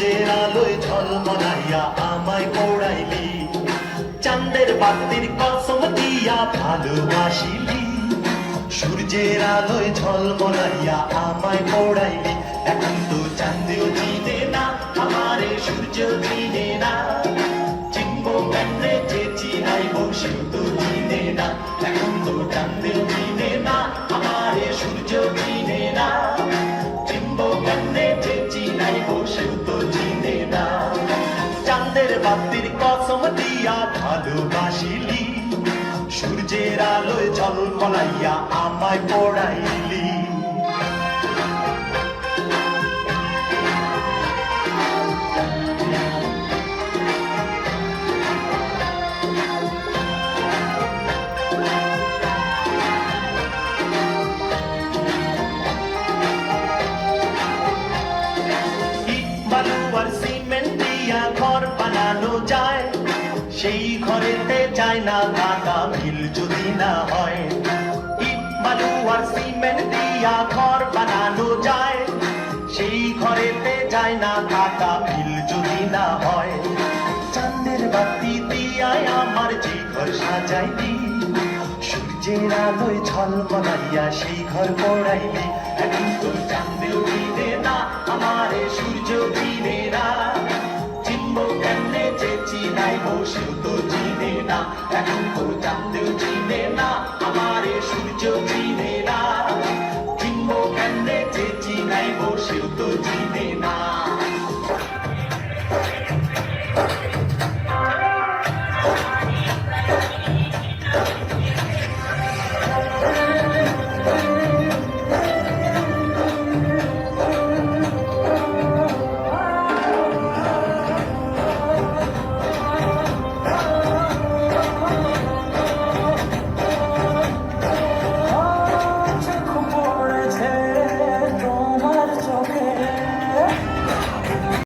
সূর্যের আলোয় ঝলমলাইয়া আমায় পড়াইলি, চাঁদের বাতির কসম দিয়া ভালোবাসিলি। সূর্যের আলোয় ঝলমলাইয়া আমায় পড়াইলি, এখন তো চাঁদেও চিনে না আমারে, সূর্য চিনে না। চিনবো কেমনে যে চিনাইব সেও তো চিনে না, এখন তো চাঁদেও চিনে না আমারে, সূর্য চিনে না। চিনবো কেমনে যে চিনাইব সেও তো চিনে না। চাঁদের বাতির কসম দিয়া ভালোবাসিলি, সূর্যের আলোয় ঝলমলাইয়া আমায় পড়াইলি। বালু আর সিমেন্ট দিয়া ঘর বানানো যায়, সেই ঘরেতে যায় না থাকা মিল যদি না হয়। ইট বালু আর সিমেন্ট দিয়া ঘর বানানো যায়, সেই ঘরেতে যায় না থাকা মিল যদি না হয়। চাঁদের বাতি দিয়ায় আমার যে ঘর সাজাইলি, সূর্যের আলোয় ঝলমলাইয়া সেই ঘর পড়াইলি। এখন তো চাঁদেও চিনে না আমারে, সূর্য চিনে না। চিনবো কেমনে যে চিনাইব সেও তো চিনে না, এখন তো চাঁদেও চিনে